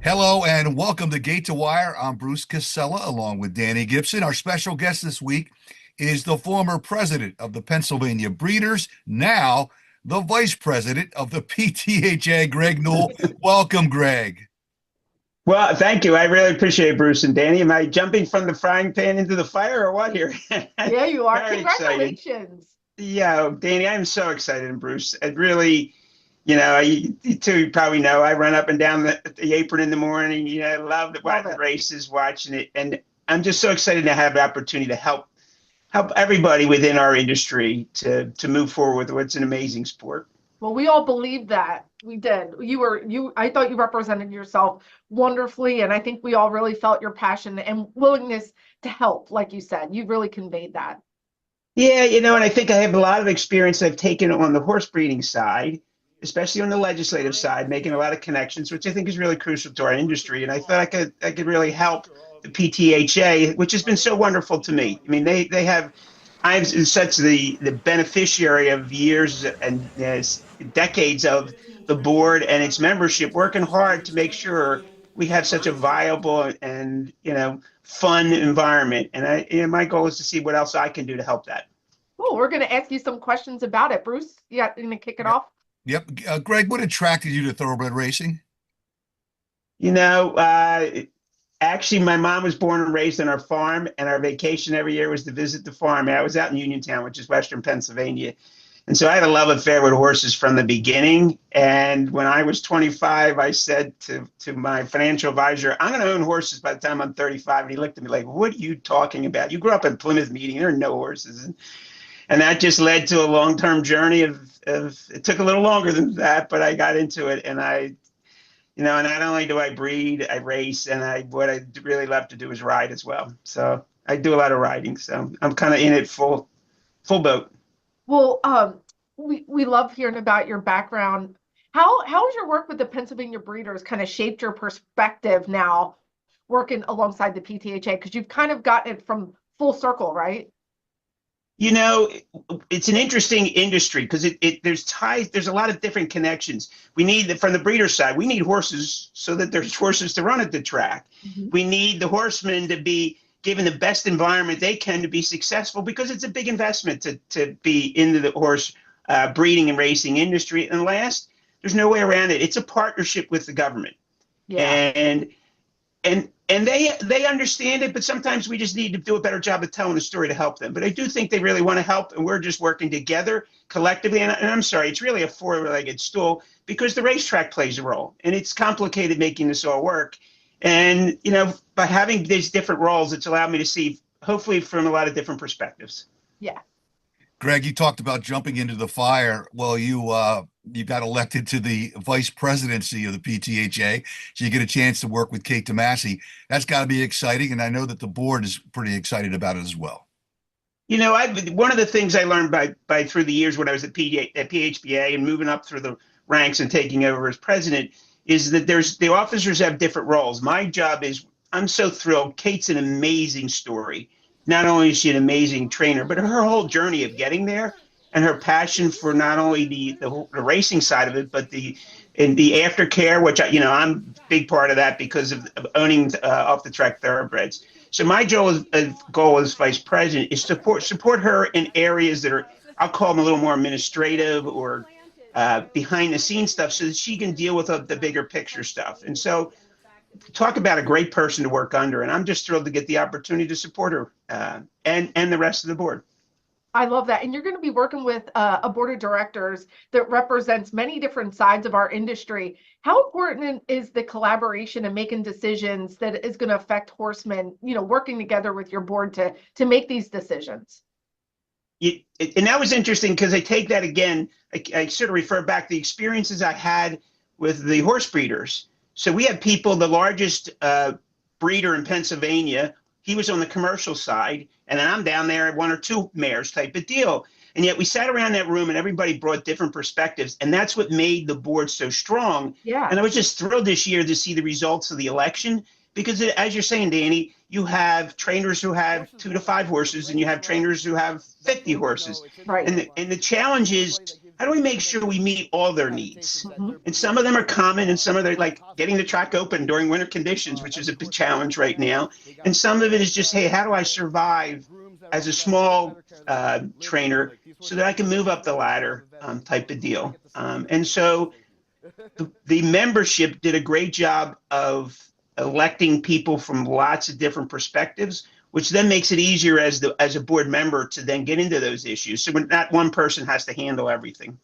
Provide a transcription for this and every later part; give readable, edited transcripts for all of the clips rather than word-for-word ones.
Hello and welcome to Gate to Wire. I'm Bruce Casella along with Dani Gibson. Our special guest this week is the former president of the Pennsylvania Breeders, now the vice president of the PTHA, Greg Newell. Welcome, Greg. Well, thank you. I really appreciate it, Bruce and Danny. Am I jumping from the frying pan into the fire or what here? Yeah, you are. Very excited. Congratulations. Yeah, Danny, I'm so excited. And Bruce, it really, you two you probably know I run up and down the apron in the morning. I love to watch Love the it. races, watching it. And I'm just so excited to have the opportunity to help everybody within our industry to move forward with what's an amazing sport. Well, we all believe that. We did. I thought you represented yourself wonderfully, and I think we all really felt your passion and willingness to help. Like you said, you really conveyed that. Yeah, and I think I have a lot of experience I've taken on the horse breeding side, especially on the legislative side, making a lot of connections, which I think is really crucial to our industry. And I thought I could really help the PTHA, which has been so wonderful to me. I mean, they have I'm such the beneficiary of years and decades of the board and its membership working hard to make sure we have such a viable and fun environment. And my goal is to see what else I can do to help that. Well, we're going to ask you some questions about it. Bruce, you going to kick it Yep. off? Yep. Greg, what attracted you to thoroughbred racing? You know, uh, Actually, my mom was born and raised on our farm, and our vacation every year was to visit the farm. And I was out in Uniontown, which is Western Pennsylvania. And so I had a love affair with horses from the beginning. And when I was 25, I said to my financial advisor, I'm going to own horses by the time I'm 35. And he looked at me like, what are you talking about? You grew up in Plymouth Meeting. There are no horses. And that just led to a long-term journey of it took a little longer than that, but I got into it. And not only do I breed, I race, and what I really love to do is ride as well. So I do a lot of riding. So I'm kind of in it full boat. Well, we love hearing about your background. How has your work with the Pennsylvania Breeders kind of shaped your perspective now, working alongside the PTHA? Because you've kind of gotten it from full circle, right? You know, it's an interesting industry because there's ties, there's a lot of different connections. We need from the breeder side, we need horses so that there's horses to run at the track. Mhm. We need the horsemen to be given the best environment they can to be successful because it's a big investment to be into the horse breeding and racing industry. And last, there's no way around it. It's a partnership with the government. Yeah. And they understand it, but sometimes we just need to do a better job of telling the story to help them. But I do think they really want to help, and we're just working together collectively. And I'm sorry, it's really a four-legged stool because the racetrack plays a role, and it's complicated making this all work. And by having these different roles, it's allowed me to see, hopefully, from a lot of different perspectives. Yeah. Greg, you talked about jumping into the fire. Well, you got elected to the vice presidency of the PTHA, so you get a chance to work with Kate Tomasi. That's got to be exciting, and I know that the board is pretty excited about it as well. One of the things I learned by through the years when I was at PHBA and moving up through the ranks and taking over as president is that the officers have different roles. My job is I'm so thrilled. Kate's an amazing story. Not only is she an amazing trainer, but her whole journey of getting there and her passion for not only the racing side of it, but the aftercare, which I'm a big part of that because of owning off the track thoroughbreds. So my goal as vice president is to support her in areas that are, I'll call them a little more administrative or behind the scenes stuff, so that she can deal with the bigger picture stuff. And so talk about a great person to work under, and I'm just thrilled to get the opportunity to support her and the rest of the board. I love that. And you're going to be working with a board of directors that represents many different sides of our industry. How important is the collaboration and making decisions that is going to affect horsemen, working together with your board to make these decisions? And that was interesting because I take that again. I sort of refer back to the experiences I had with the horse breeders. So we had people, the largest breeder in Pennsylvania, he was on the commercial side, and then I'm down there at one or two mares type of deal. And yet we sat around that room and everybody brought different perspectives. And that's what made the board so strong. Yeah. And I was just thrilled this year to see the results of the election because as you're saying, Dani, you have trainers who have 2 to 5 horses and you have trainers who have 50 horses. Right. And the challenge is how do we make sure we meet all their needs? Mhm. And some of them are common, and some of them are like getting the track open during winter conditions, which is a big challenge right now. And some of it is just, hey, how do I survive as a small trainer so that I can move up the ladder type of deal. And so the membership did a great job of electing people from lots of different perspectives, which then makes it easier as a board member to then get into those issues. So not one person has to handle everything.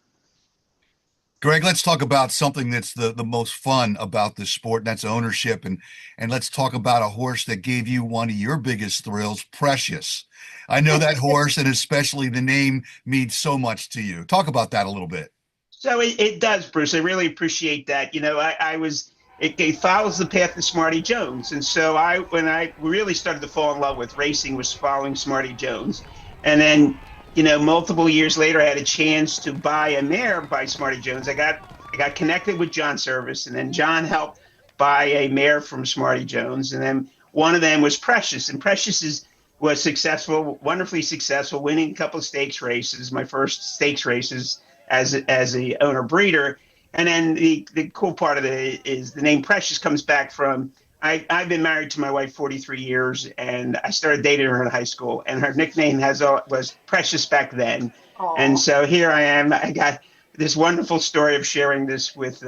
Greg, let's talk about something that's the most fun about this sport, and that's ownership. And let's talk about a horse that gave you one of your biggest thrills, Precious. I know that horse, and especially the name, means so much to you. Talk about that a little bit. So it does, Bruce. I really appreciate that. You know, it follows the path of Smarty Jones. And so when I really started to fall in love with racing was following Smarty Jones. And then, you know, multiple years later, I had a chance to buy a mare by Smarty Jones. I got connected with John Service, and then John helped buy a mare from Smarty Jones. And then one of them was Precious, and was successful, wonderfully successful, winning a couple of stakes races, my first stakes races as a owner breeder. And then the cool part of it is the name Precious comes back from, I've been married to my wife 43 years, and I started dating her in high school, and her nickname was Precious back then. Aw. And so here I am. I got this wonderful story of sharing this with,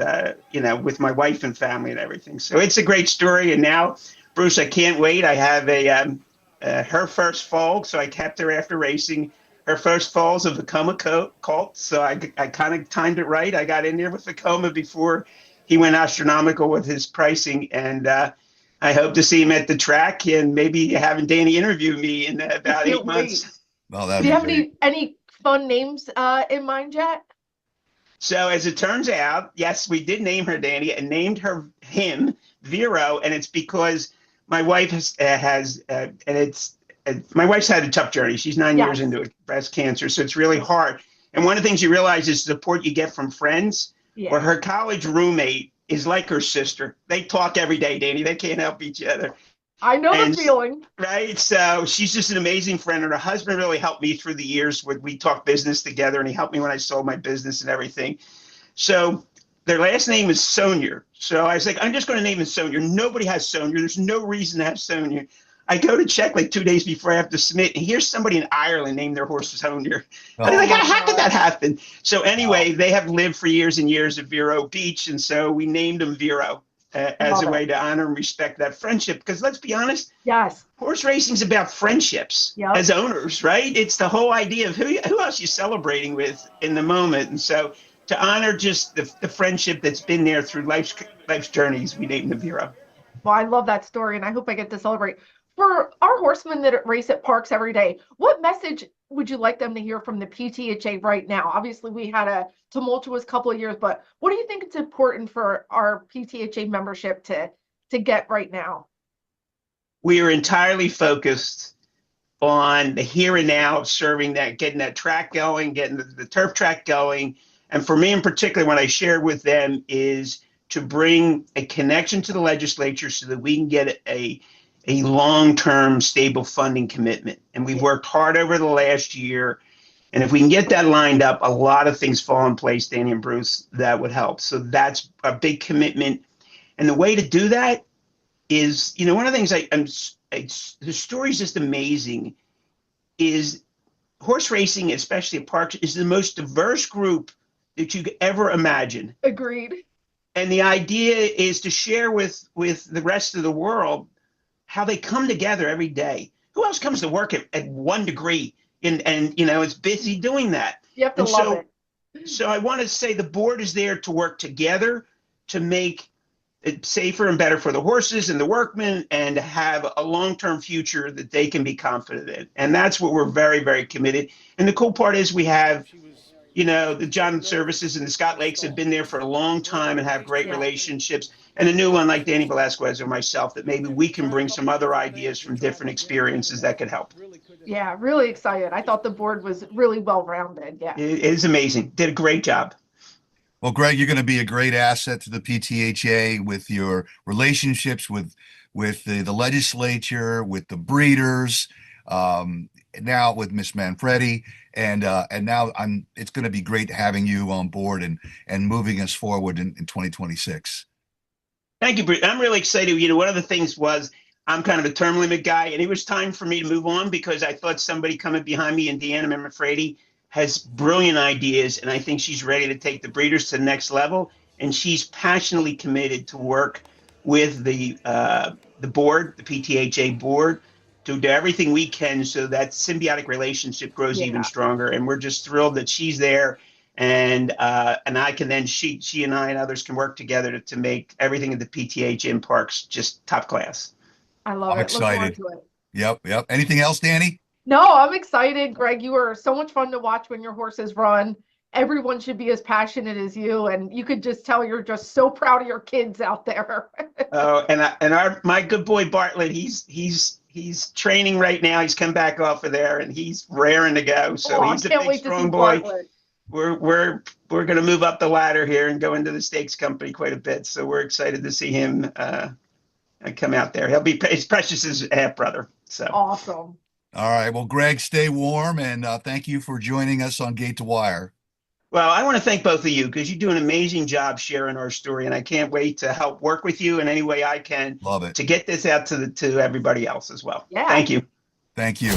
with my wife and family and everything. So it's a great story. And now, Bruce, I can't wait. I have her first foal, so I kept her after racing. Her first foal's a Vekoma colt, so I kind of timed it right. I got in there with Vekoma before he went astronomical with his pricing, and I hope to see him at the track and maybe having Dani interview me in about 8 months. Oh, that'd Do you be have great. any fun names in mind yet? So as it turns out, yes, we did name her Dani and named him Vero, and it's because my wife my wife's had a tough journey. She's 9 years into it, breast cancer, so it's really hard. And one of the things you realize is the support you get from friends. Yeah. Or her college roommate is like her sister. They talk every day, Dani. They can't help each other. I know And- the feeling. Right. So she's just an amazing friend. And her husband really helped me through the years when we talked business together, and he helped me when I sold my business and everything. So their last name is Sonia. So I was like, I'm just going to name it Sonia. Nobody has Sonia. There's no reason to have Sonia. I go to check like 2 days before I have to submit, and here's somebody in Ireland named their horse Sonia. And I'm like, how could that happen? So anyway, they have lived for years and years at Vero Beach, and so we named them Vero as a way to honor and respect that friendship. Because let's be honest, Yes. horse racing is about friendships Yep. as owners, right? It's the whole idea of who else you're celebrating with in the moment. And so to honor just the friendship that's been there through life's journeys, we named them Vero. Well, I love that story, and I hope I get to celebrate. For our horsemen that race at parks every day, what message would you like them to hear from the PTHA right now? Obviously, we had a tumultuous couple of years, but what do you think it's important for our PTHA membership to get right now? We are entirely focused on the here and now of serving that, getting that track going, getting the turf track going. And for me in particular, what I shared with them is to bring a connection to the legislature so that we can get a long-term stable funding commitment. And we've worked hard over the last year. And if we can get that lined up, a lot of things fall in place, Dani and Bruce, that would help. So that's a big commitment. And the way to do that is, you know, one of the things the story is just amazing, is horse racing, especially at parks, is the most diverse group that you could ever imagine. Agreed. And the idea is to share with the rest of the world how they come together every day. Who else comes to work at 1 degree and you know, is busy doing that? You have to And love it. So I want to say the board is there to work together to make it safer and better for the horses and the workmen, and to have a long-term future that they can be confident in. And that's what we're very, very committed. And the cool part is we have, you know, the John Services and the Scott Lakes have been there for a long time and have great relationships. And a new one like Dani Velasquez or myself, that maybe we can bring some other ideas from different experiences that could help. Yeah, really excited. I thought the board was really well-rounded. Yeah. It is amazing. Did a great job. Well, Greg, you're going to be a great asset to the PTHA with your relationships with the legislature, with the breeders. now with Miss Manfredi, and now it's going to be great having you on board and moving us forward in 2026. Thank you, Bruce. I'm really excited. One of the things was I'm kind of a term limit guy, and it was time for me to move on because I thought somebody coming behind me, and Deanna Manfredi, has brilliant ideas, and I think she's ready to take the breeders to the next level. And she's passionately committed to work with the board, the PTHA board, to do everything we can so that symbiotic relationship grows even stronger. And we're just thrilled that she's there. And I can then she and I and others can work together to make everything at the PTH in parks just top class. I love I'm it. excited. Look forward to it. Yep. Anything else, Dani? No, I'm excited, Greg. You are so much fun to watch when your horses run. Everyone should be as passionate as you, and you could just tell you're just so proud of your kids out there. Oh, my good boy Bartlett, he's training right now. He's come back off of there, and he's raring to go. So he's a big, strong boy. Bartlett. We're going to move up the ladder here and go into the stakes company quite a bit. So we're excited to see him come out there. He'll be as precious as half brother. So awesome. All right. Well, Greg, stay warm, and thank you for joining us on Gate to Wire. Well, I want to thank both of you because you do an amazing job sharing our story, and I can't wait to help work with you in any way I can. Love it. To get this out to everybody else as well. Yeah. Thank you. Thank you.